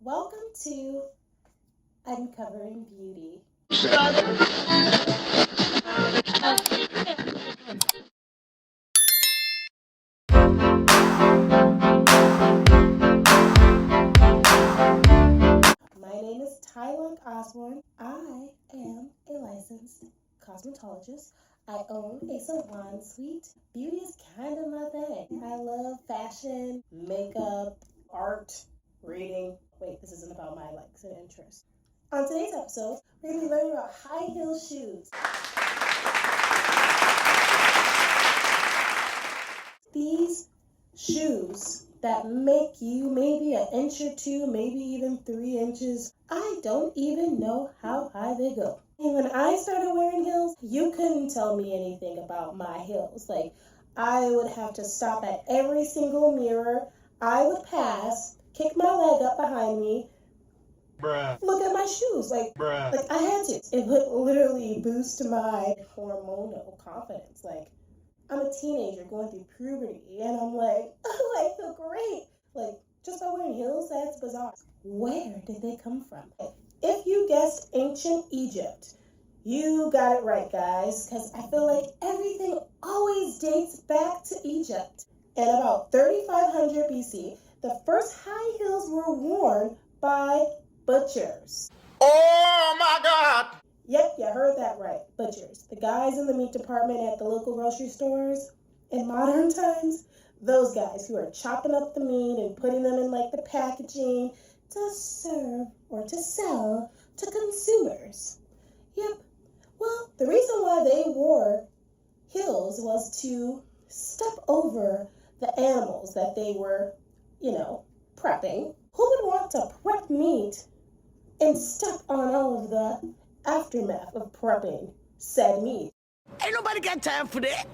Welcome to Uncovering Beauty. My name is Lock-Osborne. I am a licensed cosmetologist. I own a salon suite. Beauty is kind of my thing. I love fashion, makeup, art, reading. Wait, this isn't about my likes and interests. On today's episode, we're going to be learning about high heel shoes. These shoes that make you maybe an inch or two, maybe even 3 inches. I don't even know how high they go. And when I started wearing heels, you couldn't tell me anything about my heels. Like, I would have to stop at every single mirror. I would pass, kick my leg up behind me, look at my shoes. Like I had to. It would literally boost my hormonal confidence. Like, I'm a teenager going through puberty, and I'm like, oh, I feel great. Like, just by wearing heels, that's bizarre. Where did they come from? If you guessed ancient Egypt, you got it right, guys, because I feel like everything always dates back to Egypt. In about 3500 BC, the first high heels were worn by butchers. Oh my God! Yep, you heard that right. Butchers. The guys in the meat department at the local grocery stores. In modern times, those guys who are chopping up the meat and putting them in like the packaging to serve or to sell to consumers. Yep. Well, the reason why they wore heels was to step over the animals that they were, prepping. Who would want to prep meat and step on all of the aftermath of prepping said meat? Ain't nobody got time for that.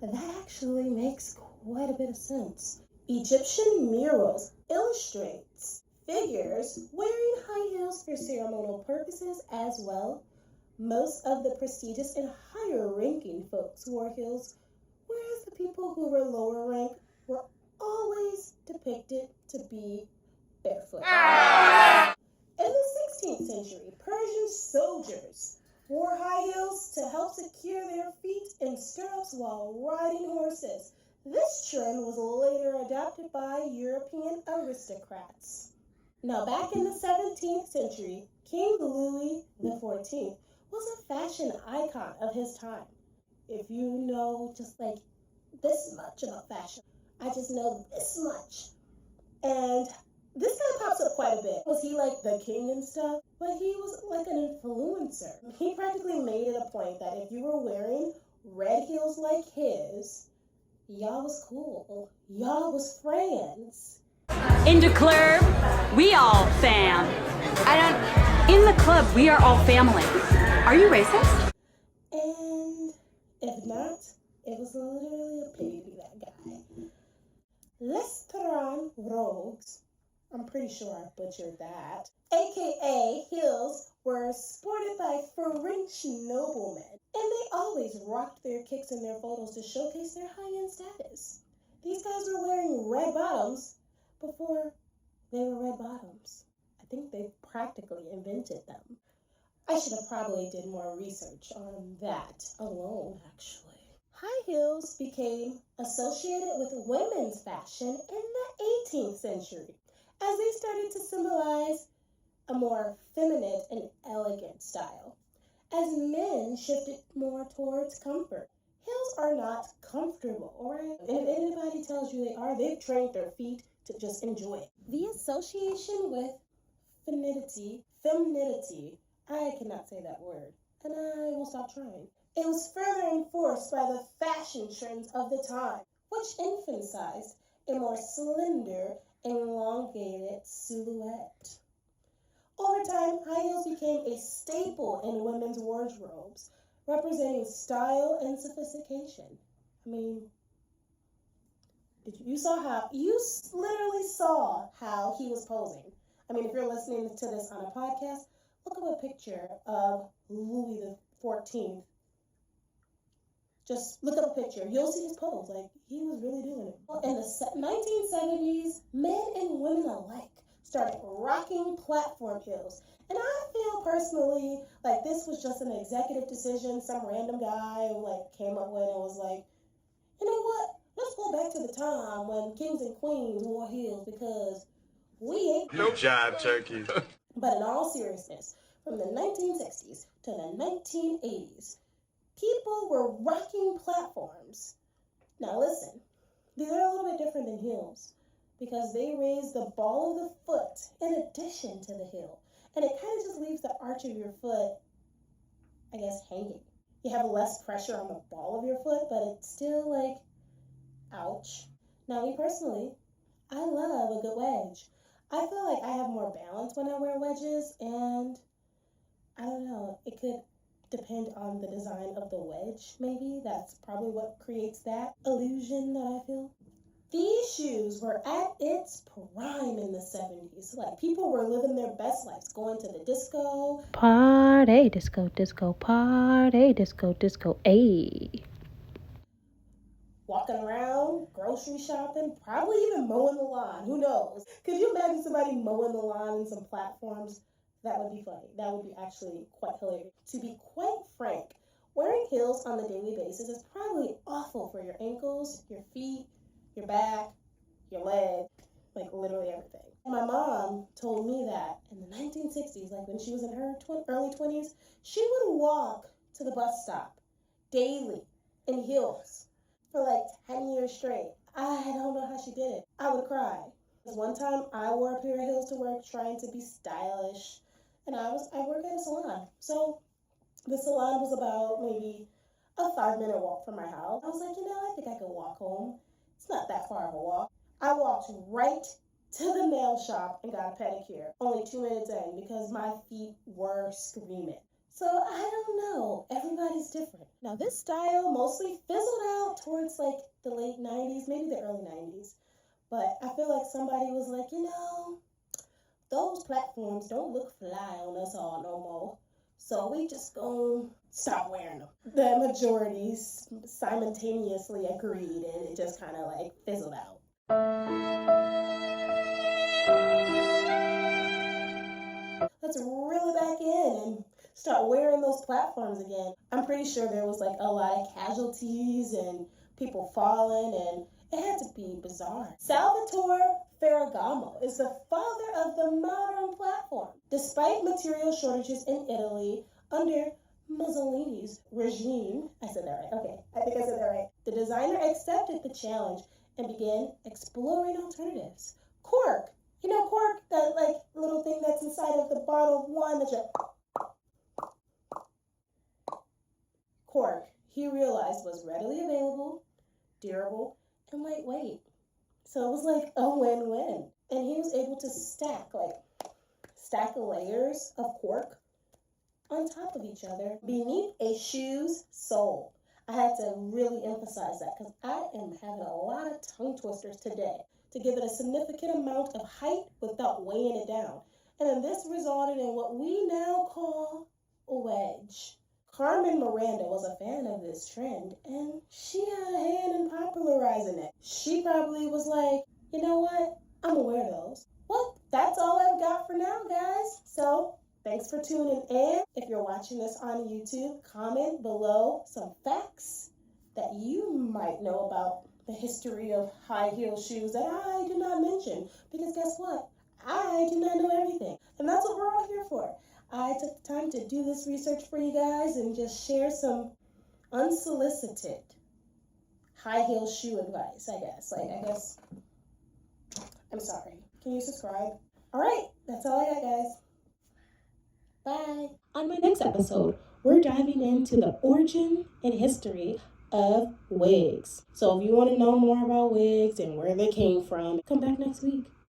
That actually makes quite a bit of sense. Egyptian murals illustrates figures wearing high heels for ceremonial purposes as well. Most of the prestigious and higher ranking folks wore heels, whereas the people who were lower rank were always depicted to be barefoot. In the 16th century, Persian soldiers wore high heels to help secure their feet in stirrups while riding horses. This trend was later adopted by European aristocrats. Now, back in the 17th century, King Louis XIV was a fashion icon of his time. If you know just like this much about fashion, I just know this much. And this guy pops up quite a bit. Was he like the king and stuff? But he was like an influencer. He practically made it a point that if you were wearing red heels like his, y'all was cool. Y'all was friends. In the club, we all fam. In the club, we are all family. Are you racist? And if not, it was literally a pity to be that guy. Restaurant rogues, I'm pretty sure I butchered that, aka heels, were sported by French noblemen, and they always rocked their kicks in their photos to showcase their high-end status. These guys were wearing red bottoms before they were red bottoms. I think they practically invented them. I should have probably did more research on that alone, actually. High heels became associated with women's fashion in the 18th century, as they started to symbolize a more feminine and elegant style, as men shifted more towards comfort. Heels are not comfortable, alright? And if anybody tells you they are, they've trained their feet to just enjoy it. The association with femininity, I cannot say that word, and I will stop trying. It was further enforced by the fashion trends of the time, which emphasized a more slender and elongated silhouette. Over time, high heels became a staple in women's wardrobes, representing style and sophistication. I mean, you literally saw how he was posing. I mean, if you're listening to this on a podcast, look up a picture of Louis XIV. Just look up a picture. You'll see his pose. Like, he was really doing it. In the 1970s, men and women alike started rocking platform heels. And I feel personally like this was just an executive decision some random guy came up with and was like, you know what? Let's go back to the time when kings and queens wore heels because we ain't. You jive turkey. But in all seriousness, from the 1960s to the 1980s, people were rocking platforms. Now listen, these are a little bit different than heels because they raise the ball of the foot in addition to the heel. And it kind of just leaves the arch of your foot, I guess, hanging. You have less pressure on the ball of your foot, but it's still like, ouch. Now, me personally, I love a good wedge. I feel like I have more balance when I wear wedges, and I don't know, it could depend on the design of the wedge, maybe. That's probably what creates that illusion that I feel. These shoes were at its prime in the 70s. Like, people were living their best lives, going to the disco. Party, disco, disco, party, disco, disco, ayy. Walking around, grocery shopping, probably even mowing the lawn. Who knows? Could you imagine somebody mowing the lawn in some platforms? That would be funny. That would be actually quite hilarious. To be quite frank, wearing heels on a daily basis is probably awful for your ankles, your feet, your back, your leg, like literally everything. My mom told me that in the 1960s, like when she was in her early 20s, she would walk to the bus stop daily in heels for like 10 years straight. I don't know how she did it. I would cry. One time I wore a pair of heels to work trying to be stylish, and I work at a salon. So the salon was about maybe a 5-minute walk from my house. I was like, I think I could walk home. It's not that far of a walk. I walked right to the nail shop and got a pedicure, only 2 minutes in because my feet were screaming. So I don't know, everybody's different. Now this style mostly fizzled out towards like the late 90s, maybe the early 90s. But I feel like somebody was like, those platforms don't look fly on us all no more. So we just gonna stop wearing them. The majority simultaneously agreed, and it just kind of like fizzled out. Let's reel it back in and start wearing those platforms again. I'm pretty sure there was like a lot of casualties and people falling, and it had to be bizarre. Salvatore Ferragamo is the father of the modern platform. Despite material shortages in Italy under Mussolini's regime, I said that right, okay, I think I said that right. The designer accepted the challenge and began exploring alternatives. Cork, cork, that like little thing that's inside of the bottle of wine that cork, he realized was readily available, durable, and lightweight. So it was like a win-win. And he was able to stack layers of cork on top of each other beneath a shoe's sole. I had to really emphasize that because I am having a lot of tongue twisters today to give it a significant amount of height without weighing it down. And then this resulted in what we now call a wedge. Carmen Miranda was a fan of this trend, and she had a hand in popularizing it. She probably was like, you know what? I'm gonna wear those. Well, that's all I've got for now, guys. So, thanks for tuning in. If you're watching this on YouTube, comment below some facts that you might know about the history of high heel shoes that I did not mention. Because guess what? I do not know everything. And that's what we're all here for. I took the time to do this research for you guys and just share some unsolicited high heel shoe advice, I guess. I'm sorry. Can you subscribe? All right, that's all I got, guys. Bye. On my next episode, we're diving into the origin and history of wigs. So if you want to know more about wigs and where they came from, come back next week.